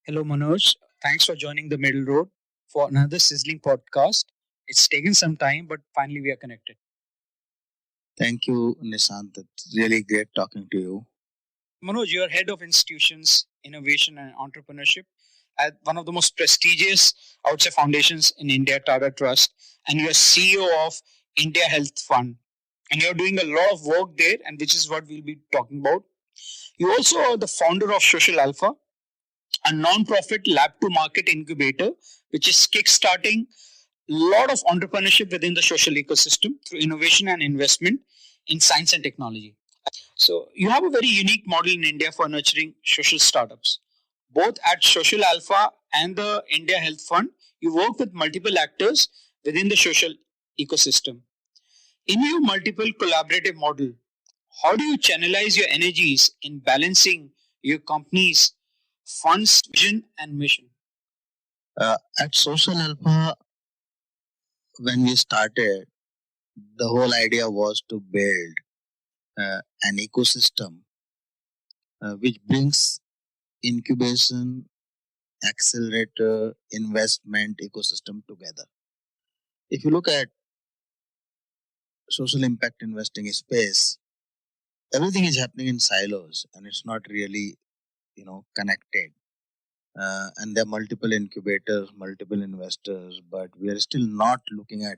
Hello, Manoj. Thanks for joining the Middle Road for another sizzling podcast. It's taken some time, but finally we are connected. Thank you, Nishant. It's really great talking to you. Manoj, you're head of institutions, innovation, and entrepreneurship at one of the most prestigious, I would say, foundations in India, Tata Trust, and you're CEO of India Health Fund. And you're doing a lot of work there, and which is what we'll be talking about. You also are the founder of Social Alpha, a non-profit lab to market incubator, which is kickstarting lot of entrepreneurship within the social ecosystem through innovation and investment in science and technology. So you have a very unique model in India for nurturing social startups. Both at Social Alpha and the India Health Fund, you work with multiple actors within the social ecosystem. In your multiple collaborative model, how do you channelize your energies in balancing your company's funds, vision, and mission? At Social Alpha, when we started, the whole idea was to build an ecosystem which brings incubation, accelerator, investment ecosystem together. If you look at social impact investing space, everything is happening in silos and it's not really, connected. And there are multiple incubators, multiple investors, but we are still not looking at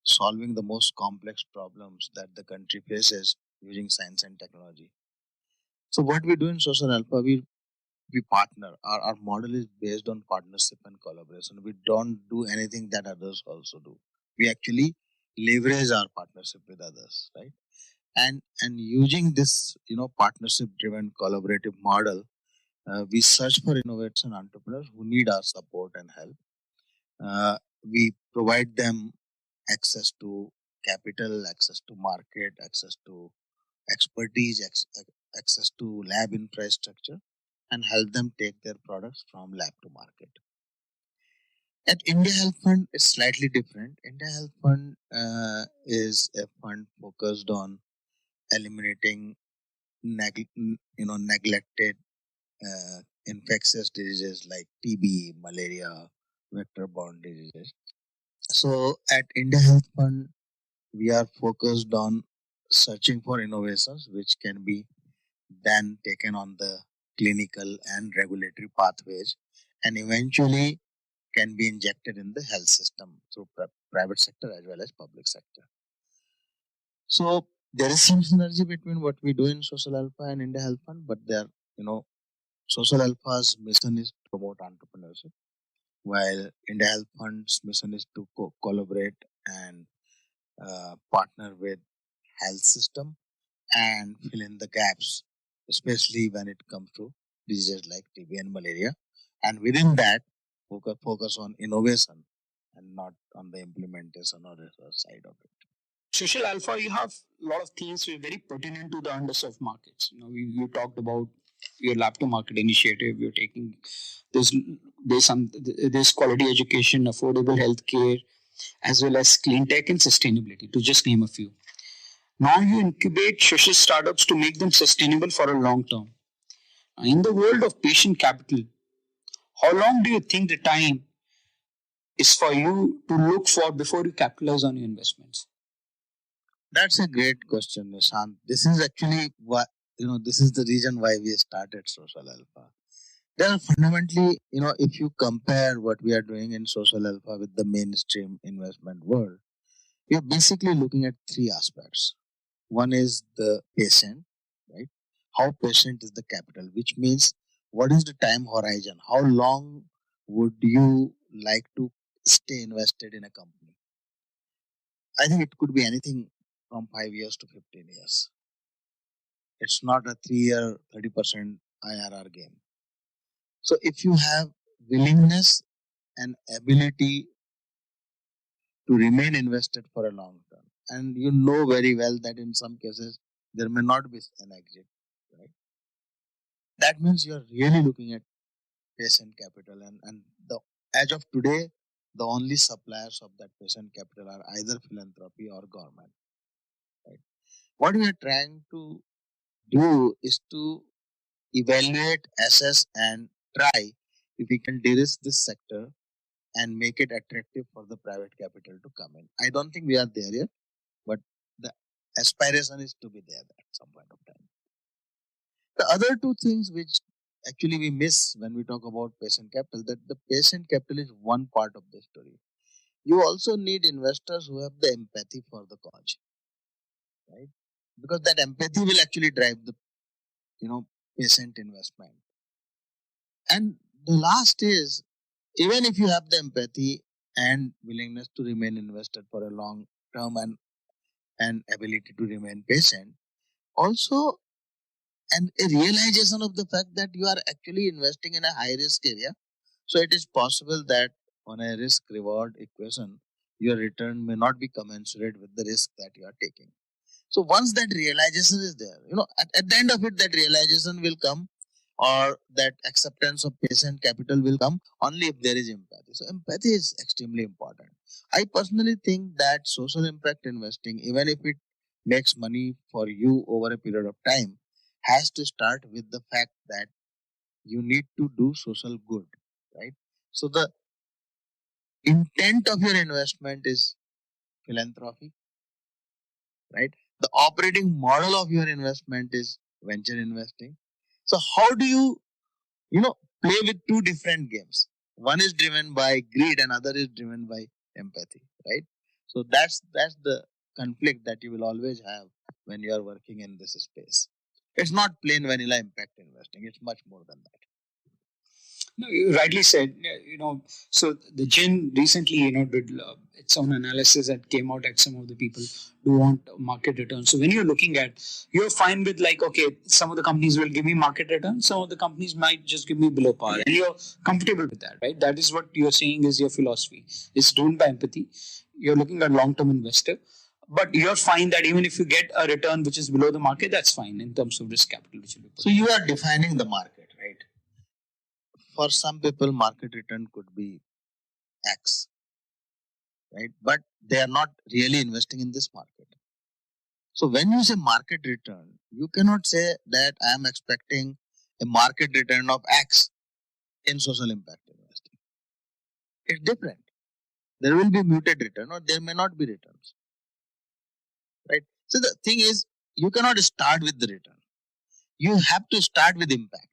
solving the most complex problems that the country faces using science and technology. So what we do in Social Alpha, we partner. Our model is based on partnership and collaboration. We don't do anything that others also do. We actually leverage our partnership with others, right? And using this, partnership driven collaborative model, we search for innovators and entrepreneurs who need our support and help. We provide them access to capital, access to market, access to expertise, access to lab infrastructure, and help them take their products from lab to market. At India Health Fund, it's slightly different. India Health Fund is a fund focused on eliminating neglected infectious diseases like TB, malaria, vector-borne diseases. So at India Health Fund, we are focused on searching for innovations which can be then taken on the clinical and regulatory pathways and eventually can be injected in the health system through private sector as well as public sector. So there is some synergy between what we do in Social Alpha and India Health Fund, but there, Social Alpha's mission is to promote entrepreneurship, while India Health Fund's mission is to collaborate and partner with health system and fill in the gaps, especially when it comes to diseases like TB and malaria. And within that, focus on innovation and not on the implementation or research side of it. Social Alpha, you have a lot of themes which are very pertinent to the underserved markets. You talked about your lab to market initiative. You're taking there's there's quality education, affordable healthcare, as well as clean tech and sustainability, to just name a few. Now you incubate social startups to make them sustainable for a long term. In the world of patient capital, how long do you think the time is for you to look for before you capitalize on your investments? That's a great question, Nishant. This is actually what this is the reason why we started Social Alpha. There are fundamentally, if you compare what we are doing in Social Alpha with the mainstream investment world, we are basically looking at three aspects. One is the patient, right? How patient is the capital, which means what is the time horizon? How long would you like to stay invested in a company? I think it could be anything from 5 years to 15 years. It's not a 3 year, 30% IRR game. So if you have willingness and ability to remain invested for a long term, and you know very well that in some cases there may not be an exit, right? That means you're really looking at patient capital, and the as of today, the only suppliers of that patient capital are either philanthropy or government. Right? What we are trying to do is to evaluate, assess, and try if we can de-risk this sector and make it attractive for the private capital to come in. I don't think we are there yet, but the aspiration is to be there at some point of time. The other two things which actually we miss when we talk about patient capital, that the patient capital is one part of the story. You also need investors who have the empathy for the cause, right? Because that empathy will actually drive the patient investment. And the last is, even if you have the empathy and willingness to remain invested for a long term and ability to remain patient, also and a realization of the fact that you are actually investing in a high risk area. So it is possible that on a risk reward equation, your return may not be commensurate with the risk that you are taking. So once that realization is there, at the end of it, that realization will come, or that acceptance of patient capital will come only if there is empathy. So empathy is extremely important. I personally think that social impact investing, even if it makes money for you over a period of time, has to start with the fact that you need to do social good, right? So the intent of your investment is philanthropy, right? The operating model of your investment is venture investing. So how do you know play with two different games? One is driven by greed and other is driven by empathy, right? So that's the conflict that you will always have when you are working in this space. It's not plain vanilla impact investing. It's much more than that. No, you rightly said. So the Gin recently, did its own analysis that came out at some of the people who want market returns. So when you're looking at, you're fine with like, okay, some of the companies will give me market returns, some of the companies might just give me below par, and you're comfortable with that, right? That is what you're saying is your philosophy. It's driven by empathy. You're looking at long-term investor, but you're fine that even if you get a return which is below the market, that's fine in terms of risk capital which will be put. So you are defining the market, right? For some people, market return could be X, right? But they are not really investing in this market. So when you say market return, you cannot say that I am expecting a market return of X in social impact investing. It's different. There will be muted return or there may not be returns, right? So the thing is, you cannot start with the return. You have to start with impact.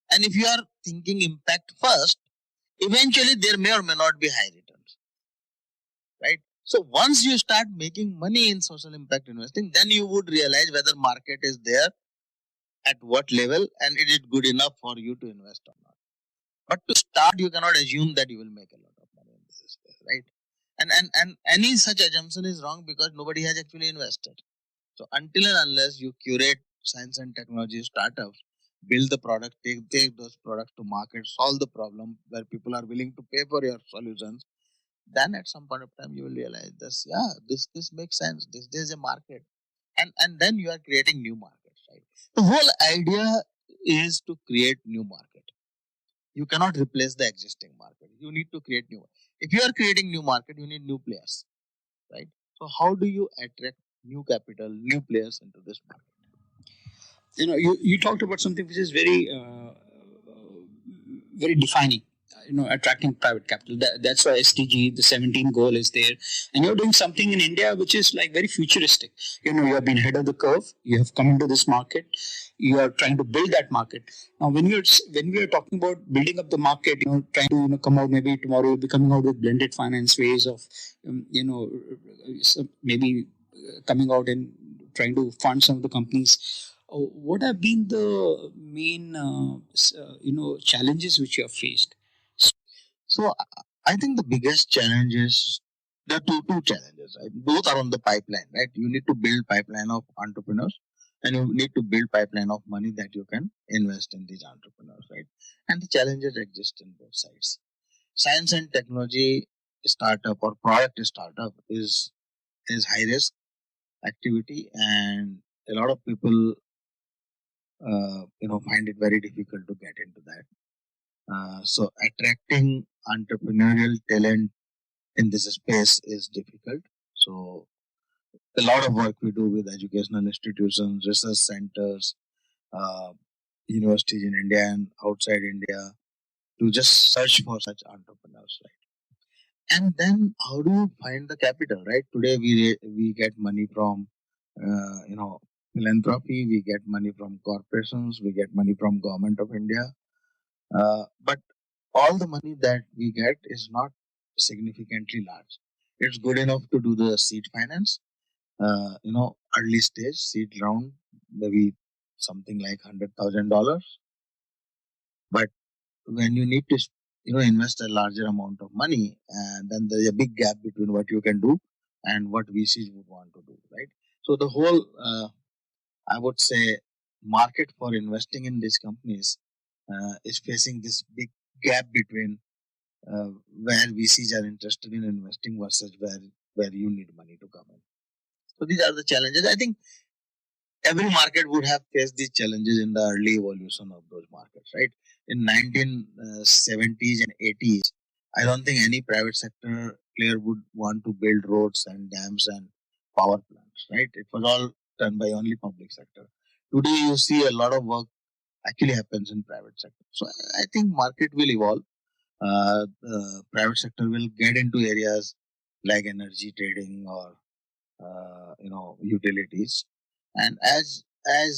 And if you are thinking impact first, eventually there may or may not be high returns, right? So once you start making money in social impact investing, then you would realize whether market is there at what level and it is good enough for you to invest or not. But to start, you cannot assume that you will make a lot of money in this space, right? And any such assumption is wrong because nobody has actually invested. So until and unless you curate science and technology startups, build the product, take those products to market, solve the problem where people are willing to pay for your solutions, then at some point of time you will realize this, yeah, this makes sense. There's a market. And then you are creating new markets, right? The whole idea is to create new market. You cannot replace the existing market. You need to create new. If you are creating new market, you need new players, right? So how do you attract new capital, new players into this market? You talked about something which is very defining, attracting private capital. That's why SDG, the 17 goal is there. And you're doing something in India which is like very futuristic. You have been ahead of the curve. You have come into this market. You are trying to build that market. Now, when we are talking about building up the market, trying to come out, maybe tomorrow you'll be coming out with blended finance ways of, maybe coming out and trying to fund some of the companies. What have been the main challenges which you have faced? So I think the biggest challenge is there are two challenges, right? Both are on the pipeline, right? You need to build pipeline of entrepreneurs and you need to build pipeline of money that you can invest in these entrepreneurs, right? And the challenges exist in both sides. Science and technology startup or product startup is high risk activity, and a lot of people find it very difficult to get into that. So attracting entrepreneurial talent in this space is difficult. So a lot of work we do with educational institutions, research centers, uh, universities in India and outside India, to just search for such entrepreneurs, right? And then how do you find the capital, right? Today we get money from philanthropy, we get money from corporations, we get money from government of India, but all the money that we get is not significantly large. It's good enough to do the seed finance, early stage seed round, maybe something like $100,000. But when you need to, invest a larger amount of money, and then there's a big gap between what you can do and what VCs would want to do, right? So the whole, I would say, market for investing in these companies is facing this big gap between where VCs are interested in investing versus where you need money to come in. So these are the challenges. I think every market would have faced these challenges in the early evolution of those markets, right? In 1970s and 80s, I don't think any private sector player would want to build roads and dams and power plants, right? It was all done by only public sector. Today, you see a lot of work actually happens in private sector. So I think market will evolve. The private sector will get into areas like energy trading or utilities, and as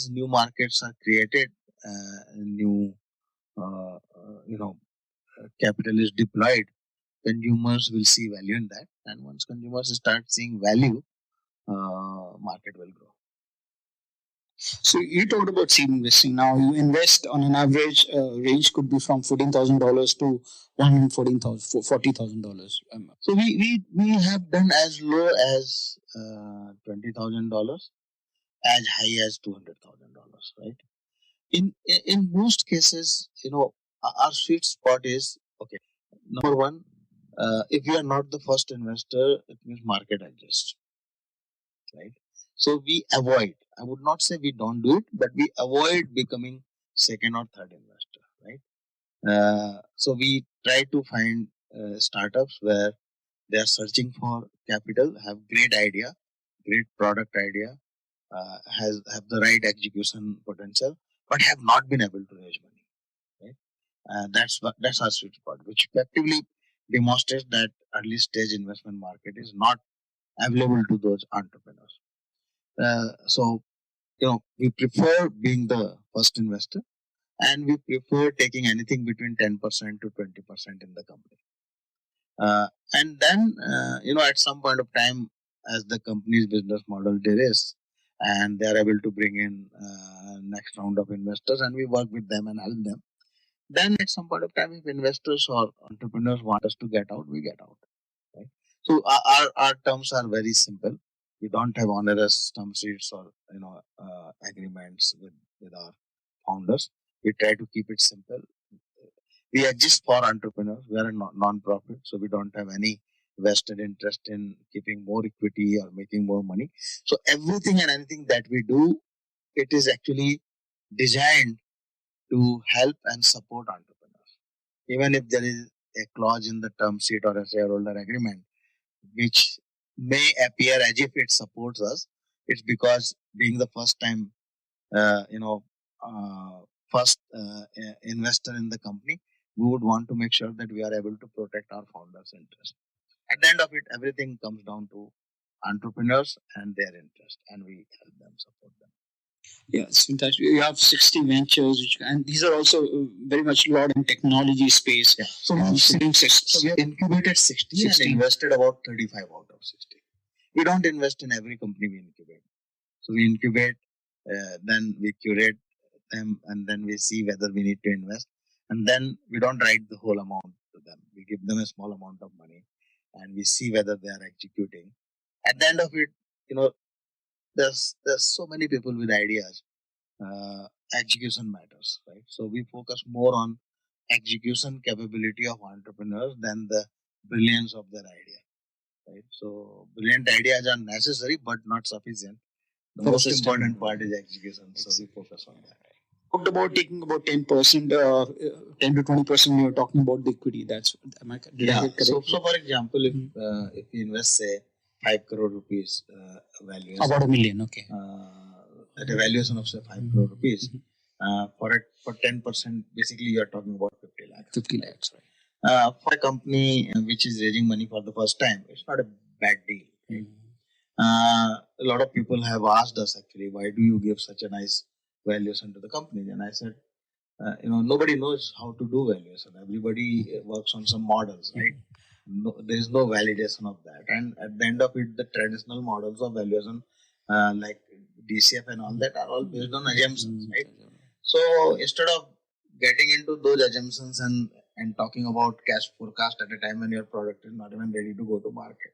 new markets are created, new uh, uh, you know capital is deployed, consumers will see value in that, and once consumers start seeing value, market will grow. So you talked about seed investing. Now you invest on an average range could be from $14,000 to $40,000. So we have done as low as $20,000, as high as $200,000, right? In most cases, our sweet spot is okay. Number one, if you are not the first investor, it means market adjusts, right? So we avoid. I would not say we don't do it, but we avoid becoming second or third investor, right? So we try to find startups where they are searching for capital, have great idea, great product idea, have the right execution potential, but have not been able to raise money, right? That's our sweet spot, which effectively demonstrates that early stage investment market is not available to those entrepreneurs. So we prefer being the first investor, and we prefer taking anything between 10% to 20% in the company. And then at some point of time, as the company's business model de-risks and they are able to bring in next round of investors, and we work with them and help them, then at some point of time, if investors or entrepreneurs want us to get out, we get out, right? So our terms are very simple. We don't have onerous term sheets or agreements with our founders. We try to keep it simple. We exist for entrepreneurs. We are a non-profit, so we don't have any vested interest in keeping more equity or making more money. So everything and anything that we do, it is actually designed to help and support entrepreneurs. Even if there is a clause in the term sheet or a shareholder agreement which may appear as if it supports us, it's because being the first time, uh, you know, uh, first investor in the company, we would want to make sure that we are able to protect our founders' interest. At the end of it, everything comes down to entrepreneurs and their interest, and we help them, support them. Yeah, it's fantastic. You have 60 ventures, and these are also very much a lot in technology space. Yeah. So we have incubated 60 and invested about 35 out of 60. We don't invest in every company we incubate. So we incubate, then we curate them, and then we see whether we need to invest. And then we don't write the whole amount to them. We give them a small amount of money, and we see whether they are executing. At the end of it, there's so many people with ideas. Execution matters, right? So we focus more on execution capability of entrepreneurs than the brilliance of their idea, right? So brilliant ideas are necessary but not sufficient. The most important part is execution, so we focus on that. Talked about taking about 10%, 10 to 20%. We were talking about the equity. That's am I did I get correct? So for example, if you invest say 5 crore rupees valuation, about $1 million, okay, at a valuation of say 5 crore rupees, For 10%, basically you are talking about 50 lakhs. 50 lakhs, right? For a company which is raising money for the first time, it's not a bad deal. Right? A lot of people have asked us actually, why do you give such a nice valuation to the company? And I said, nobody knows how to do valuation. Everybody works on some models, right? No, there is no validation of that. And at the end of it, the traditional models of valuation, like DCF and all that, are all based on assumptions, right? So instead of getting into those assumptions and talking about cash forecast at a time when your product is not even ready to go to market,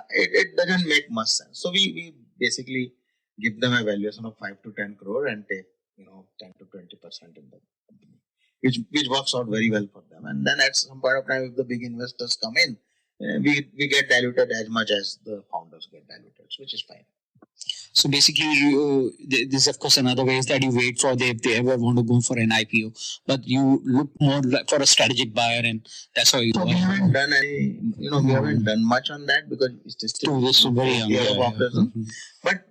it doesn't make much sense. So we basically give them a valuation of 5 to 10 crore and take 10 to 20% in the company, which works out very well for them. And then at some point of time, if the big investors come in, we get diluted as much as the founders get diluted, which is fine. So basically, this of course another way is that you wait for if they ever want to go for an IPO, but you look more for a strategic buyer, and that's how you. So we haven't done any, we haven't done much on that because it's still very young. Year of operation. But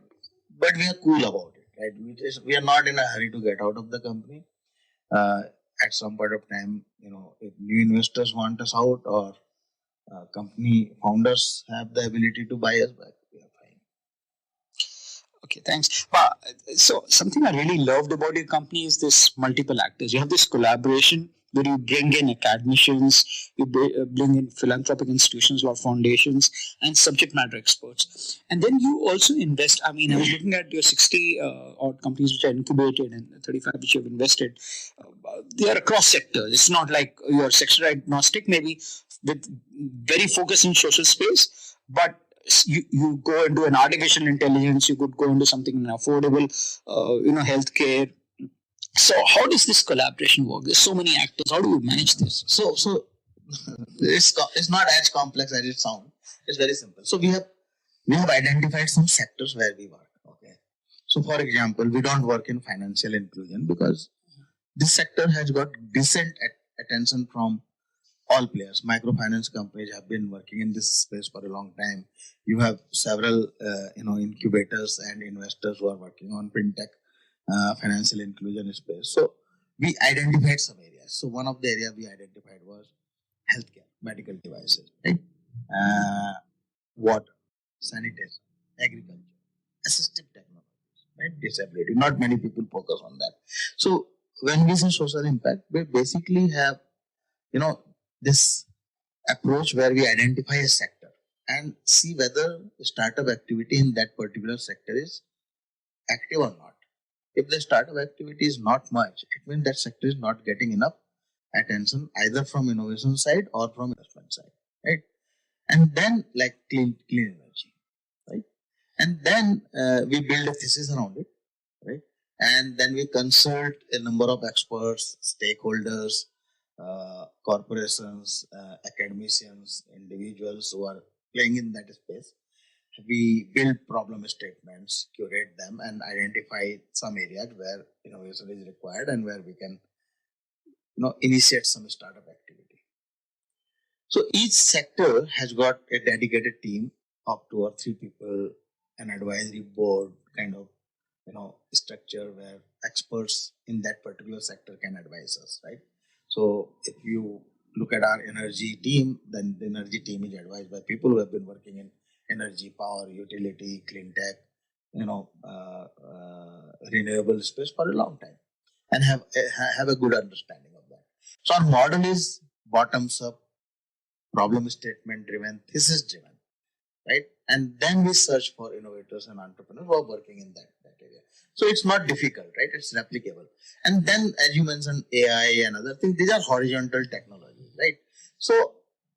we are cool about it, right? We are not in a hurry to get out of the company. At some point of time, if new investors want us out or company founders have the ability to buy us back, we are fine. Okay, thanks. So something I really loved about your company is this multiple actors. You have this collaboration where you bring in academicians, you bring in philanthropic institutions or foundations and subject matter experts. And then you also invest. I mean, I was looking at your 60 odd companies which are incubated and 35 which you have invested. They are across sectors. It's not like you're sector agnostic, maybe with very focused in social space, but you go into an artificial intelligence, you could go into something in affordable, healthcare. So how does this collaboration work? There's so many actors. How do you manage this? So it's not as complex as it sounds. It's very simple. So we have identified some sectors where we work. Okay. So for example, we don't work in financial inclusion because this sector has got decent attention from all players. Microfinance companies have been working in this space for a long time. You have several, incubators and investors who are working on fintech, financial inclusion space. So we identified some areas. So one of the areas we identified was healthcare, medical devices, right? Water, sanitation, agriculture, assistive technologies, right? Disability. Not many people focus on that. So when we say social impact, we basically have, this approach where we identify a sector and see whether startup activity in that particular sector is active or not. If the startup activity is not much, it means that sector is not getting enough attention either from innovation side or from investment side, right? And then like clean energy, right? And then we build a thesis around it, right? And then we consult a number of experts, stakeholders, corporations, academicians, individuals who are playing in that space. We build problem statements, curate them, and identify some areas where innovation is required and where we can, initiate some startup activity. So each sector has got a dedicated team of 2 or 3 people, an advisory board kind of, structure where experts in that particular sector can advise us, right? So if you look at our energy team, then the energy team is advised by people who have been working in energy, power, utility, clean tech, renewable space for a long time and have a good understanding of that. So our model is bottoms up, problem statement driven, thesis driven, right? And then we search for innovators and entrepreneurs who are working in that area. So it's not difficult, right? It's replicable. And then, as you mentioned, AI and other things, these are horizontal technologies, right? So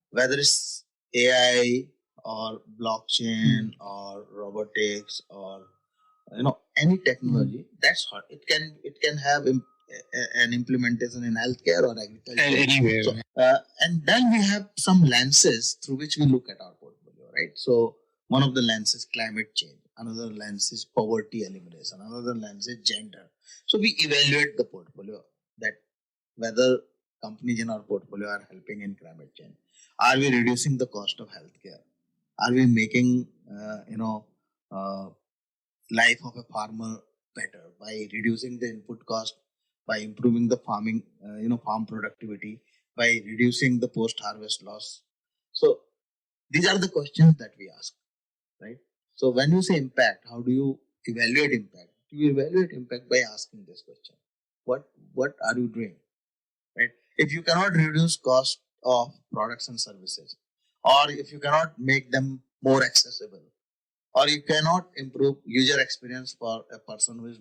whether it's AI or blockchain or robotics or any technology, that's hard. It can have an implementation in healthcare or agriculture. Anywhere. So, and then we have some lenses through which we look at our portfolio, right? So one of the lenses is climate change, another lens is poverty elimination, another lens is gender. So we evaluate the portfolio that whether companies in our portfolio are helping in climate change. Are we reducing the cost of healthcare? Are we making life of a farmer better by reducing the input cost by improving the farming, farm productivity, by reducing the post-harvest loss. So these are the questions that we ask, right? So when you say impact, how do you evaluate impact? You evaluate impact by asking this question: What are you doing, right? If you cannot reduce cost of products and services, or if you cannot make them more accessible, or you cannot improve user experience for a person who has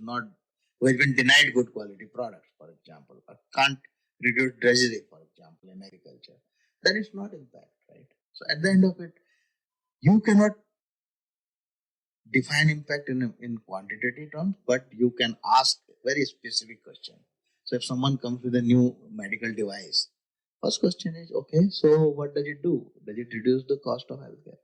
been denied good quality products, for example, or can't reduce drudgery, for example, in agriculture, then it's not impact, right? So at the end of it, you cannot define impact in quantitative terms, but you can ask very specific question. So if someone comes with a new medical device, first question is, okay, so what does it do? Does it reduce the cost of healthcare?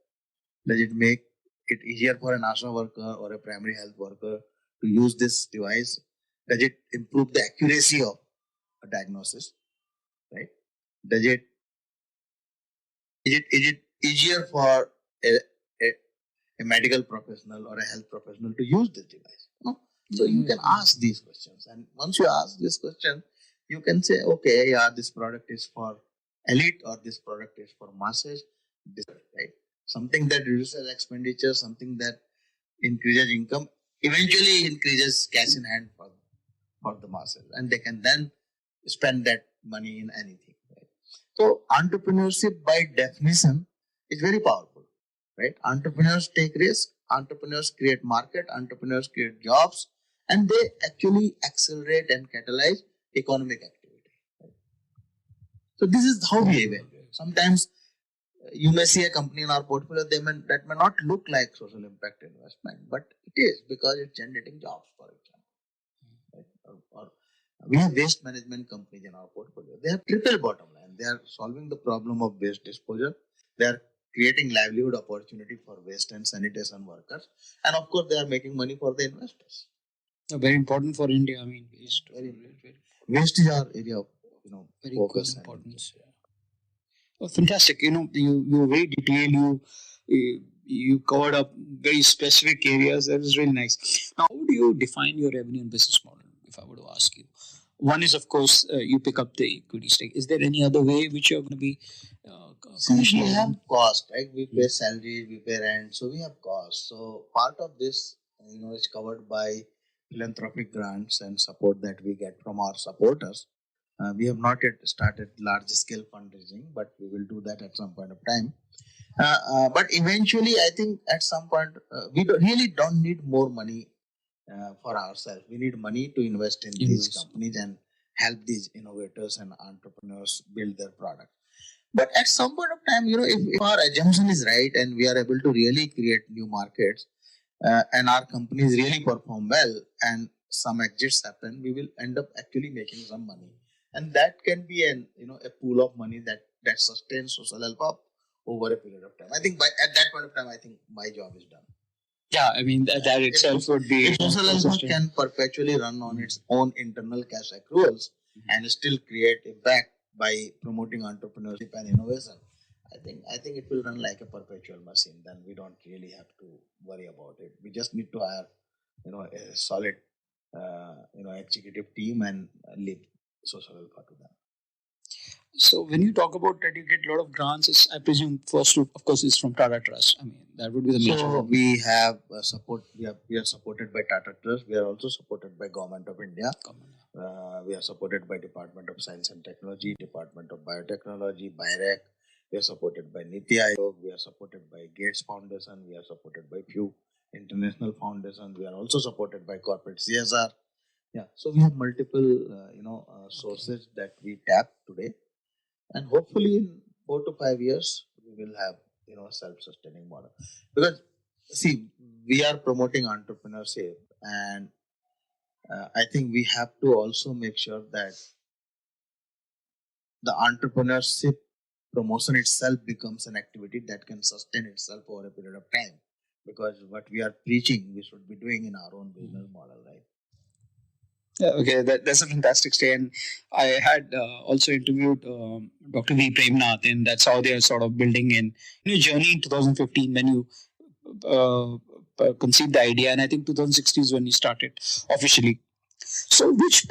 Does it make it easier for an ASHA worker or a primary health worker to use this device? Does it improve the accuracy of a diagnosis? Right? Does it is it easier for a, a, a medical professional or a health professional to use this device? No? So you can ask these questions, and once you ask this question, you can say, okay, yeah, this product is for elite or this product is for masses. This, right? Something that reduces expenditure, something that increases income, eventually increases cash in hand for the masses, and they can then spend that money in anything. Right? So entrepreneurship by definition is very powerful, right? Entrepreneurs take risk, entrepreneurs create market, entrepreneurs create jobs, and they actually accelerate and catalyze economic activity. Right? So this is how we evaluate. Sometimes you may see a company in our portfolio, that may not look like social impact investment, but it is because it's generating jobs, for example. Right? Or we have waste management companies in our portfolio. They have triple bottom line. They are solving the problem of waste disposal. They are creating livelihood opportunity for waste and sanitation workers, and of course, they are making money for the investors. Very important for India. I mean, waste is our area of very focus importance. Oh, fantastic! You were very detailed. You covered up very specific areas. That was really nice. Now, how do you define your revenue and business model? If I were to ask you, one is, of course, you pick up the equity stake. Is there any other way which you're going to be? We have cost, right? We pay salaries, we pay rent, so we have cost. So part of this, is covered by philanthropic grants and support that we get from our supporters. We have not yet started large scale fundraising, but we will do that at some point of time. But eventually, I think at some point, we really don't need more money for ourselves. We need money to invest in these companies and help these innovators and entrepreneurs build their product. But at some point of time, if our assumption is right and we are able to really create new markets and our companies really perform well and some exits happen, we will end up actually making some money. And that can be a pool of money that sustains social alpha over a period of time. I think at that point of time, I think my job is done. Yeah, I mean that itself would be. If social alpha can perpetually run on its own internal cash accruals and still create impact by promoting entrepreneurship and innovation, I think it will run like a perpetual machine. Then we don't really have to worry about it. We just need to hire, a solid, executive team and leave social alpha to them. So when you talk about that, you get a lot of grants. I presume first, of course, is from Tata Trust. I mean, that would be the major. So we have support. We are supported by Tata Trust. We are also supported by Government of India. We are supported by Department of Science and Technology, Department of Biotechnology, BIREC. We are supported by Niti Aayog. We are supported by Gates Foundation. We are supported by few international foundations. We are also supported by corporate CSR. Yeah. So we have multiple, sources that we tap today. And hopefully in 4 to 5 years, we will have, a self-sustaining model. Because, see, we are promoting entrepreneurship, and I think we have to also make sure that the entrepreneurship promotion itself becomes an activity that can sustain itself over a period of time. Because what we are preaching, we should be doing in our own business model, right? Yeah, okay, that's a fantastic stay. And I had also interviewed Dr. V. Premnath, and that's how they are sort of building in journey in 2015 when you conceived the idea. And I think 2016 is when you started officially. So, which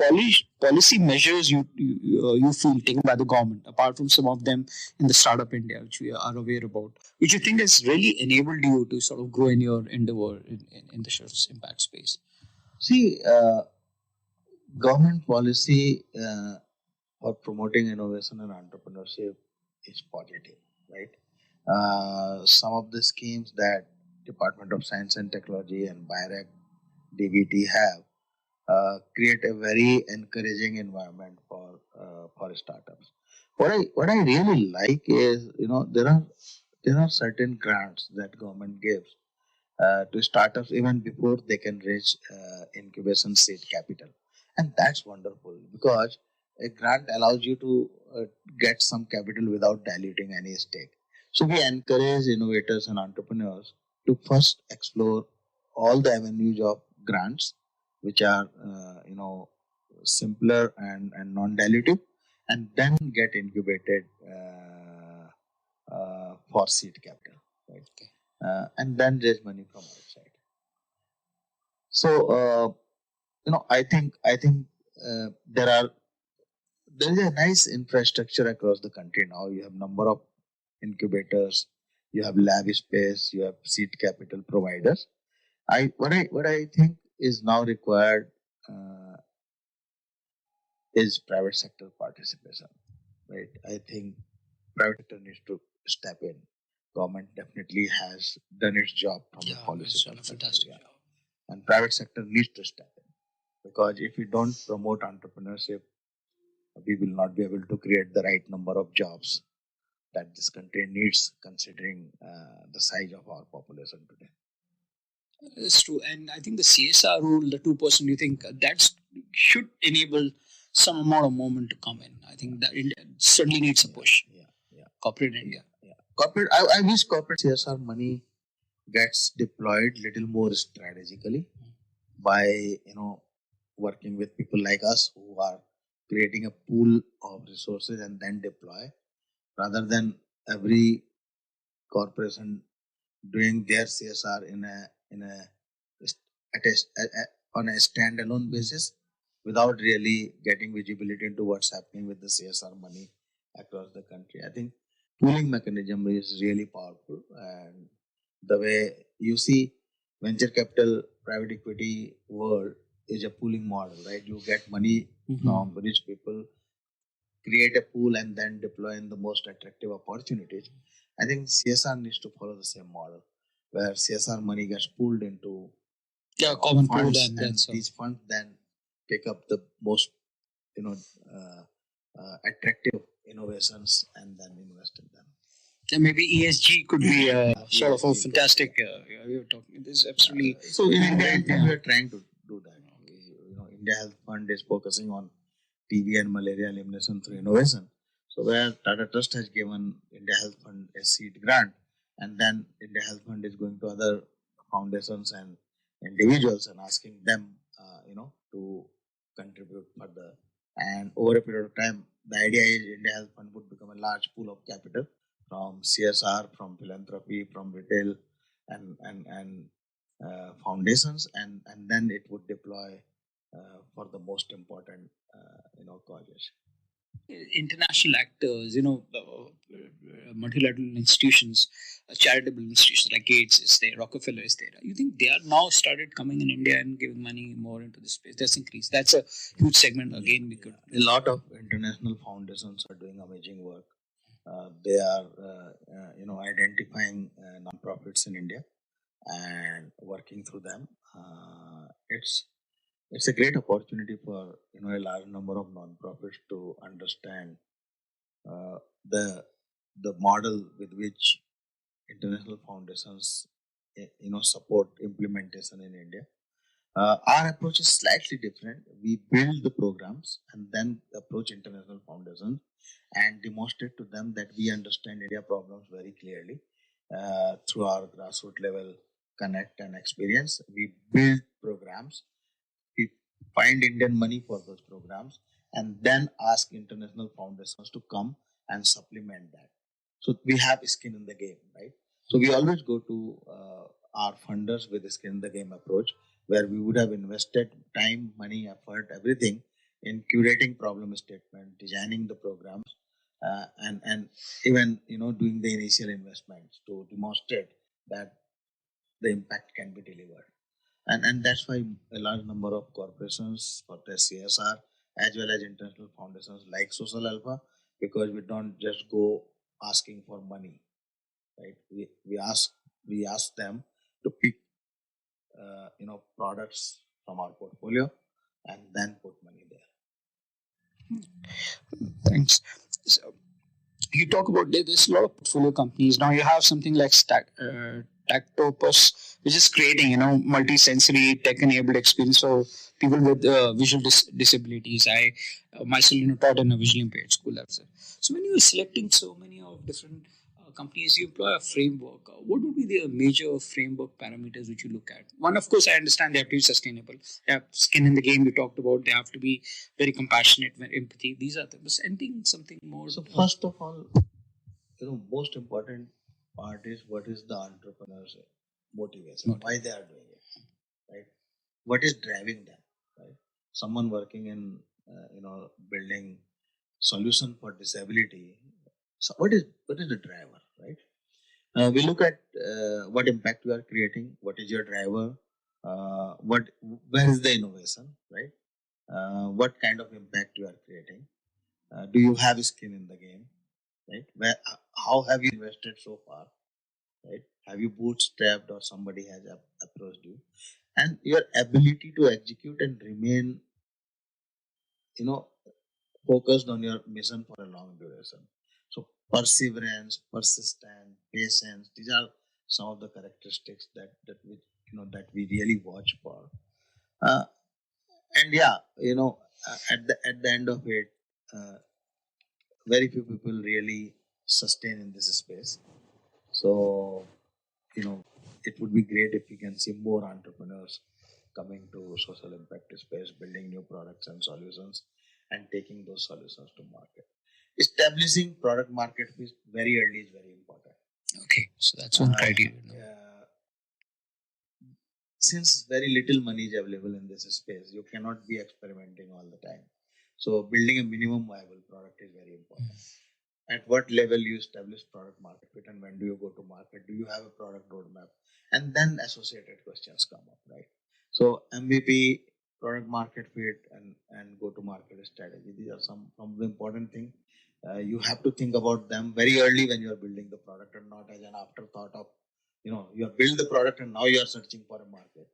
policy measures you feel taken by the government, apart from some of them in the startup India, which we are aware about, which you think has really enabled you to sort of grow in your endeavor in the social impact space? See, government policy for promoting innovation and entrepreneurship is positive, right? Some of the schemes that Department of Science and Technology and BIRAC DBT have create a very encouraging environment for startups. What I really like is, there are certain grants that government gives to startups even before they can reach incubation seed capital, and that's wonderful because a grant allows you to get some capital without diluting any stake. So we encourage innovators and entrepreneurs to first explore all the avenues of grants, which are simpler and non-dilutive, and then get incubated for seed capital, right? And then raise money from outside. So there is a nice infrastructure across the country now. You have number of incubators, you have lab space, you have seed capital providers. I think is now required uh, is private sector participation, right? I think private sector needs to step in. Government definitely has done its job from a policy It's done a perspective, fantastic yeah. job. And private sector needs to step in, because if we don't promote entrepreneurship, we will not be able to create the right number of jobs that this country needs, considering the size of our population today. It's true, and I think the CSR rule, the 2%, you think that should enable some amount of movement to come in. I think that India certainly needs a push. Yeah, yeah, Corporate India. yeah. Corporate. I wish corporate CSR money gets deployed little more strategically by working with people like us who are creating a pool of resources and then deploy, rather than every corporation doing their CSR at on a standalone basis without really getting visibility into what's happening with the CSR money across the country. I think pooling mechanism is really powerful, and the way you see venture capital, private equity world is a pooling model, right? You get money from rich people, create a pool, and then deploy in the most attractive opportunities. I think CSR needs to follow the same model, where CSR money gets pooled into Common pool, funds, and and that's these funds then pick up the most you know uh, attractive innovations and then invest in them. and maybe ESG could be sort of a ESG, fantastic. We were talking. This is absolutely. So in India, I think we are trying to do that. India Health Fund is focusing on TB and malaria elimination through innovation. So where Tata Trust has given India Health Fund a seed grant, and then India Health Fund is going to other foundations and individuals and asking them, to contribute further. And over a period of time, the idea is India Health Fund would become a large pool of capital from CSR, from philanthropy, from retail, and foundations, and then it would deploy for the most important causes. International actors, multilateral institutions, charitable institutions like Gates is there, Rockefeller is there. You think they are now started coming in India and giving money more into this space? That's increased. That's a huge segment. Again, we could. A lot of international foundations are doing amazing work. They are, identifying non-profits in India and working through them. It's a great opportunity for a large number of non-profits to understand uh, the the model with which international foundations support implementation in India. Our approach is slightly different. We build the programs and then approach international foundations and demonstrate to them that we understand India problems very clearly through our grassroots level connect and experience. We build programs, we find Indian money for those programs, and then ask international foundations to come and supplement that. So we have skin in the game, right? So we always go to our funders with a skin in the game approach, where we would have invested time, money, effort, everything in curating problem statement, designing the programs, and even doing the initial investments to demonstrate that the impact can be delivered. And that's why a large number of corporations for the CSR as well as international foundations like Social Alpha, because we don't just go asking for money, right? We ask them to pick products from our portfolio and then put money there. Thanks. So, you talk about there's a lot of portfolio companies now. You have something like Tactopus, which is creating multi-sensory tech-enabled experience for people with visual disabilities. I myself taught in a visually impaired school. So when you are selecting so many of different companies, you employ a framework. What would be the major framework parameters which you look at? One, of course, I understand they have to be sustainable. They have skin in the game. You talked about they have to be very compassionate, very empathy. These are things. Anything, something more. So first of all, most important part is what is the entrepreneur's motivation, why they are doing it, right? What is driving them, right? Someone working in building solution for disability. So what is the driver, right? We look at what impact you are creating, what is your driver, what where is the innovation, right? What kind of impact you are creating? Do you have skin in the game, right? How have you invested so far, right? Have you bootstrapped or somebody has approached you? And your ability to execute and remain, you know, focused on your mission for a long duration. So perseverance, persistence, patience, these are some of the characteristics that we really watch for. Uh, and yeah, at the end of it, uh, very few people really sustain in this space. So it would be great if we can see more entrepreneurs coming to social impact space, building new products and solutions, and taking those solutions to market. Establishing product market fit very early is very important. Okay, so that's one criteria. Since very little money is available in this space, you cannot be experimenting all the time. So building a minimum viable product is very important. At what level you establish product market fit, and when do you go to market? Do you have a product roadmap? And then associated questions come up, right? So MVP, product market fit, and go to market strategy. These are some of the important things. You have to think about them very early when you are building the product, and not as an afterthought of, you have built the product and now you are searching for a market.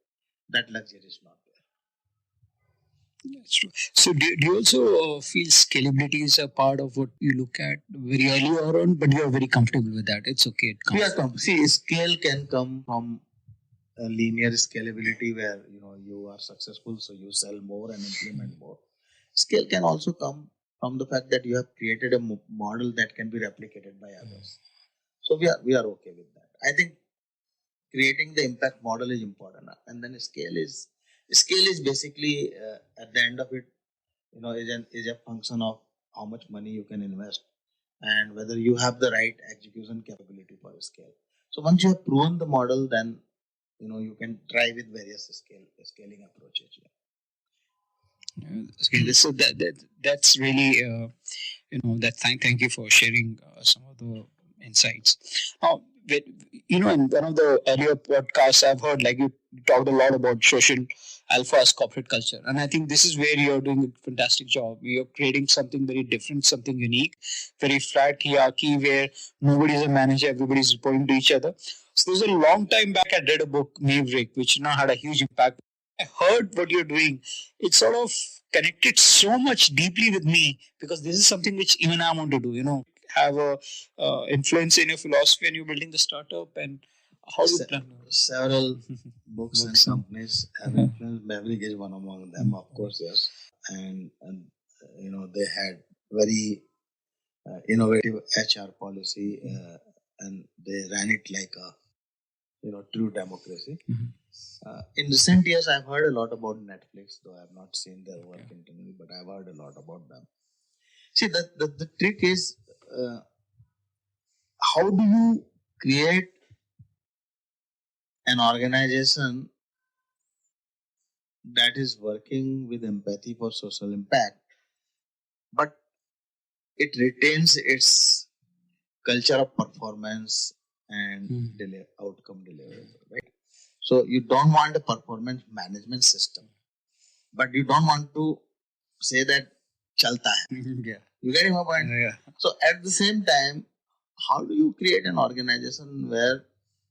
That luxury is not there. That's true. So, do you also feel scalability is a part of what you look at very early on, but you are very comfortable with that? It's okay. It comes. See, scale can come from a linear scalability where you are successful, so you sell more and implement more. Scale can also come from the fact that you have created a model that can be replicated by others. So we are okay with that. I think creating the impact model is important, and then scale is basically at the end of it, is a function of how much money you can invest and whether you have the right execution capability for scale. So once you have proven the model, then you can try with various scaling approaches. So that's really thank you for sharing some of the insights. Now, in one of the earlier podcasts I've heard, like you talked a lot about social alpha as corporate culture, and I think this is where you're doing a fantastic job. You're creating something very different, something unique, very flat hierarchy where nobody's a manager, everybody's reporting to each other. So there's a long time back I read a book, Maverick, which had a huge impact. I heard what you're doing. It sort of connected so much deeply with me because this is something which even I want to do. Have a influence in your philosophy and you're building the startup and how you plan. Several books and companies have influenced. Maverick is one among them, of course, yes. And they had very innovative HR policy, and they ran it like a true democracy. In recent years, I've heard a lot about Netflix, though I've not seen their work internally, but I've heard a lot about them. See, the trick is, how do you create an organization that is working with empathy for social impact, but it retains its culture of performance and outcome delivery, right? So you don't want a performance management system, but you don't want to say that chalta hai. Yeah. You getting my point? Yeah. So at the same time, how do you create an organization where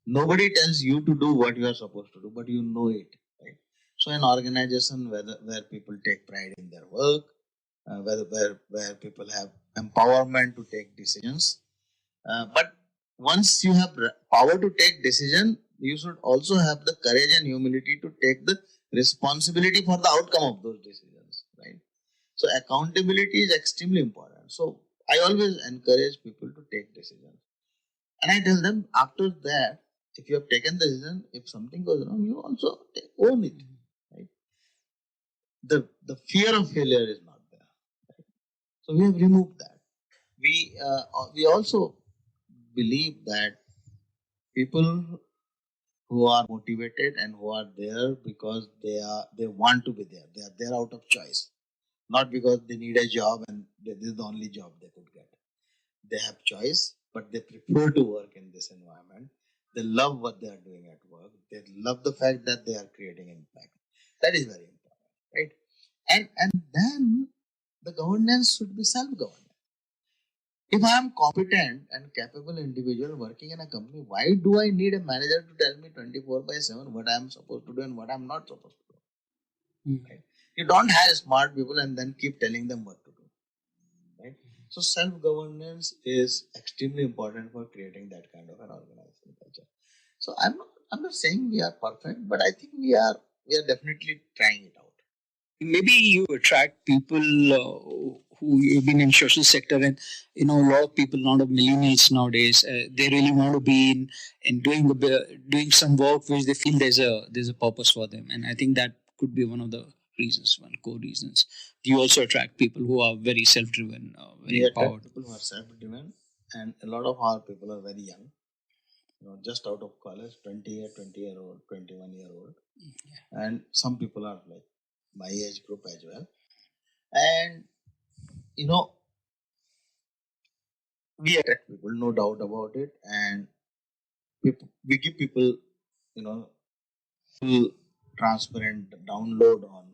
nobody tells you to do what you are supposed to do, but you know it, right? So an organization where people take pride in their work, where people have empowerment to take decisions, but once you have power to take decision, you should also have the courage and humility to take the responsibility for the outcome of those decisions, right? So accountability is extremely important. So I always encourage people to take decisions, and I tell them after that, if you have taken the decision, if something goes wrong, you also own it, right? The fear of failure is not there. Right? So we have removed that. We also believe that people who are motivated and who are there because they want to be there. They are there out of choice, not because they need a job and this is the only job they could get. They have choice, but they prefer to work in this environment. They love what they are doing at work. They love the fact that they are creating impact. That is very important, right? And then the governance should be self-governance. If I am competent and capable individual working in a company, why do I need a manager to tell me 24/7 what I am supposed to do and what I am not supposed to do? Right? You don't hire smart people and then keep telling them what to do. Right? So self-governance is extremely important for creating that kind of an organization culture. So I'm not saying we are perfect, but I think we are definitely trying it out. Maybe you attract people who have been in social sector, and a lot of people, a lot of millennials nowadays, they really want to be in doing some work which they feel there's a purpose for them, and I think that could be one of the reasons, one core reasons. You also attract people who are very self-driven, very We attract empowered. people who are self-driven, and a lot of our people are very young, just out of college, 20 year old, 21-year-old, and some people are like my age group as well. And you know, we attract people, no doubt about it, and we give people, full transparent download on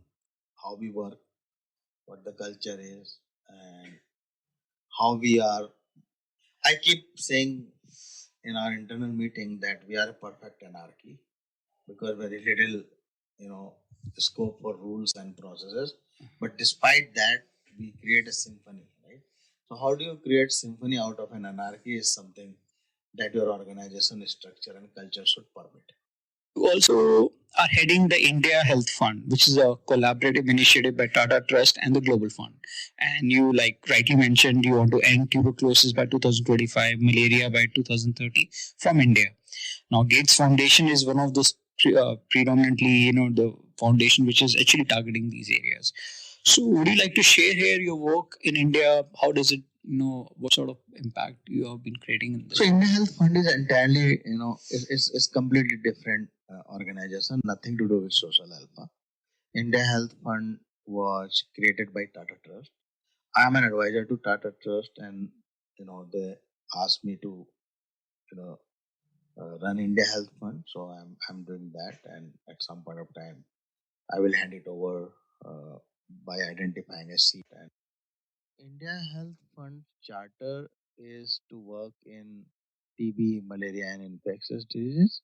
how we work, what the culture is, and how we are. I keep saying in our internal meeting that we are a perfect anarchy because very little, you know, scope for rules and processes. But despite that, we create a symphony, right? So how do you create symphony out of an anarchy is something that your organization structure and culture should permit. You also are heading the India Health Fund, which is a collaborative initiative by Tata Trust and the Global Fund. And you, like rightly mentioned, you want to end tuberculosis by 2025, malaria by 2030 from India. Now, Gates Foundation is one of those predominantly, the foundation which is actually targeting these areas. So, would you like to share here your work in India? How does it, what sort of impact you have been creating in this? So, India Health Fund is entirely, is completely different organization, nothing to do with Social Alpha. India Health Fund was created by Tata Trust. I am an advisor to Tata Trust, and they asked me to, run India Health Fund. So I'm doing that, and at some point of time, I will hand it over by identifying a seat. And India Health Fund charter is to work in TB, malaria, and infectious diseases.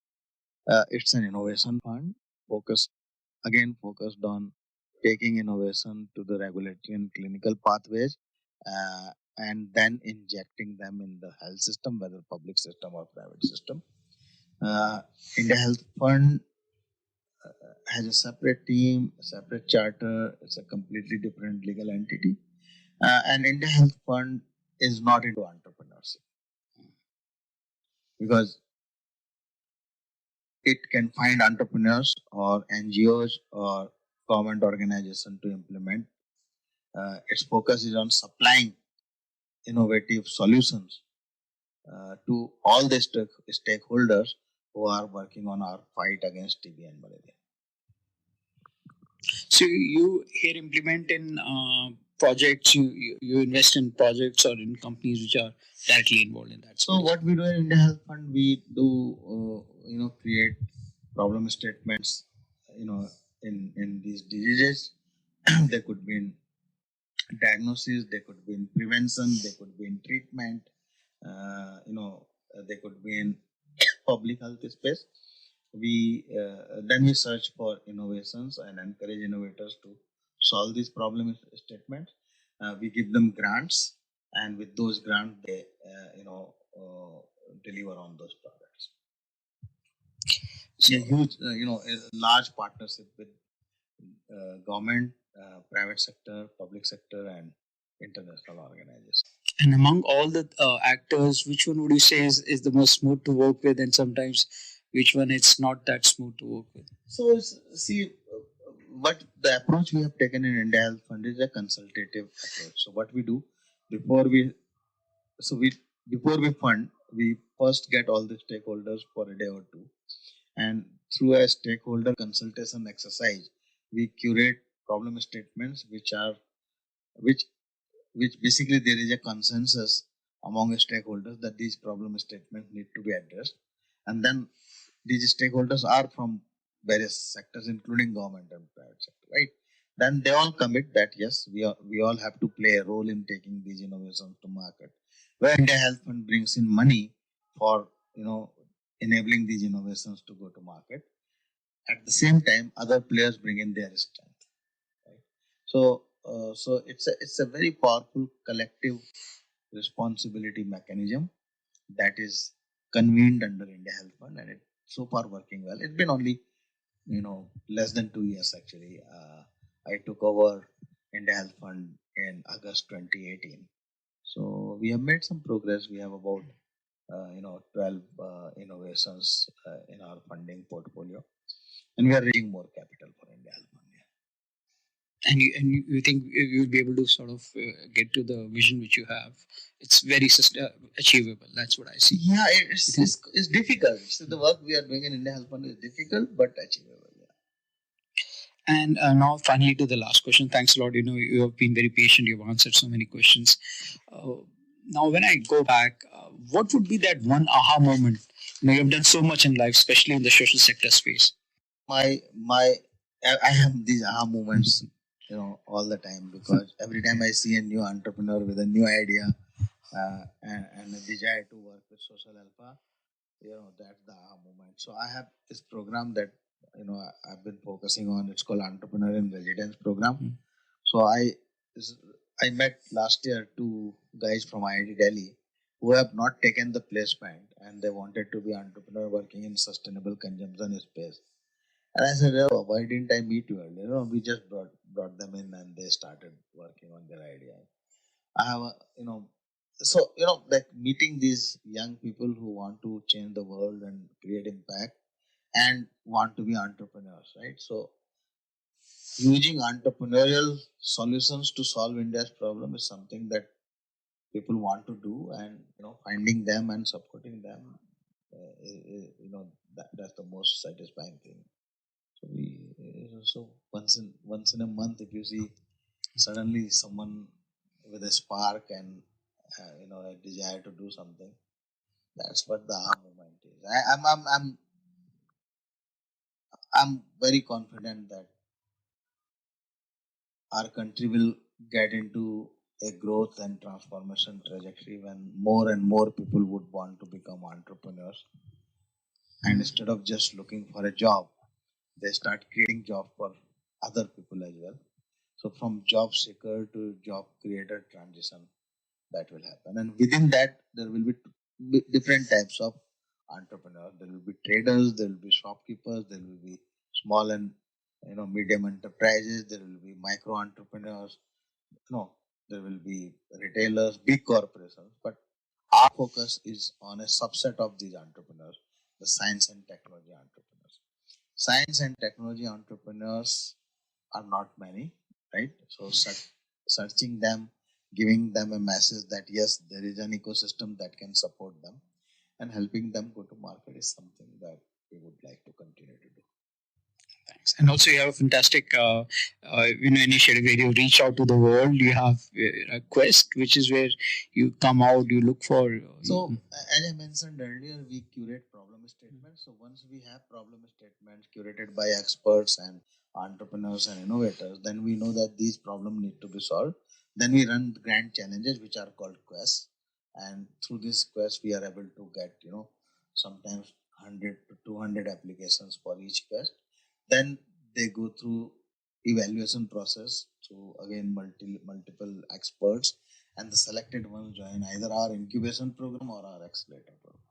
It's an innovation fund focused on taking innovation to the regulatory and clinical pathways, uh, and then injecting them in the health system, whether public system or private system. Uh, India Health Fund has a separate team, a separate charter. It's a completely different legal entity. And India Health Fund is not into entrepreneurship because it can find entrepreneurs or NGOs or government organization to implement. Its focus is on supplying innovative solutions to all the stakeholders who are working on our fight against TB and malaria. So you here implement in projects, you invest in projects or in companies which are directly involved in that So space. what we do in India Health Fund, we do create problem statements, in these diseases. They could be in diagnosis, they could be in prevention, they could be in treatment, they could be in public health space. We then we search for innovations and encourage innovators to solve these problem statements. We give them grants, and with those grants, they deliver on those products. So, A huge, a large partnership with government, private sector, public sector, and international organizations. and among all the actors, which one would you say is the most smooth to work with, and sometimes which one it's not that smooth to work with? So, see, what the approach we have taken in India Health Fund is a consultative approach. So, what we do before we, so we before we fund, we first get all the stakeholders for a day or two, and through a stakeholder consultation exercise, we curate problem statements which which basically there is a consensus among stakeholders that these problem statements need to be addressed, and then these stakeholders are from various sectors, including government and private sector, right? Then they all commit that yes, we all have to play a role in taking these innovations to market. Where India Health Fund brings in money for enabling these innovations to go to market. At the same time, other players bring in their strength, right? So it's a very powerful collective responsibility mechanism that is convened under India Health Fund, and it's so far working well. It's been only less than 2 years actually. I took over India Health Fund in August 2018. So we have made some progress. We have about 12 innovations in our funding portfolio, and we are raising more capital for India Health Fund. And you think you'll be able to sort of get to the vision which you have? It's very achievable. That's what I see. Yeah, it's difficult. So the work we are doing in India Health Fund is difficult but achievable. Yeah. And now, finally, to the last question. Thanks a lot. You have been very patient. You've answered so many questions. Now, when I go back, what would be that one aha moment? You've done so much in life, especially in the social sector space. I have these aha moments, all the time, because every time I see a new entrepreneur with a new idea and a desire to work with Social Alpha, that's the aha moment. So I have this program that I've been focusing on. It's called Entrepreneur in Residence Program. Mm. So I met last year two guys from IIT Delhi who have not taken the placement, and they wanted to be entrepreneur working in sustainable consumption space. And I said, oh, why didn't I meet you earlier? We just brought them in, and they started working on their idea. I have like meeting these young people who want to change the world and create impact and want to be entrepreneurs, right? So using entrepreneurial solutions to solve India's problem is something that people want to do, and finding them and supporting them, that's the most satisfying thing. So once in a month, if you see suddenly someone with a spark and a desire to do something, that's what the aha moment is. I'm very confident that our country will get into a growth and transformation trajectory when more and more people would want to become entrepreneurs, and instead of just looking for a job, they start creating job for other people as well. So from job seeker to job creator transition, that will happen, and within that there will be different types of entrepreneurs. There will be traders, there will be shopkeepers, there will be small and medium enterprises, there will be micro entrepreneurs, no, there will be retailers, big corporations, but our focus is on a subset of these entrepreneurs, the science and technology entrepreneurs. Science and technology entrepreneurs are not many, right? So searching them, giving them a message that yes, there is an ecosystem that can support them, and helping them go to market is something that we would like to continue to do. And also, you have a fantastic, initiative where you reach out to the world. You have a quest, which is where you come out, you look for. So, as I mentioned earlier, we curate problem statements. So, once we have problem statements curated by experts and entrepreneurs and innovators, then we know that these problems need to be solved. Then we run grand challenges, which are called quests. And through this quest, we are able to get, sometimes 100 to 200 applications for each quest. Then they go through evaluation process through again multiple experts, and the selected ones join either our incubation program or our accelerator program.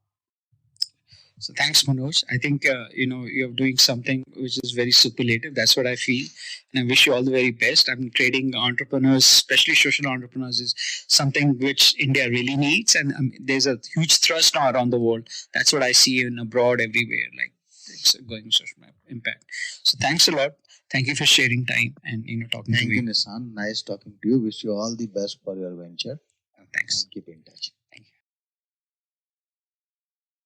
So thanks, Manoj. I think you're doing something which is very superlative. That's what I feel, and I wish you all the very best. I'm trading entrepreneurs, especially social entrepreneurs, is something which India really needs, and there's a huge thrust now around the world. That's what I see in abroad everywhere. Like it's going social impact. So thanks a lot. Thank you for sharing time and talking to me. Thank you, Nissan. Nice talking to you. Wish you all the best for your venture. Thanks. And keep in touch.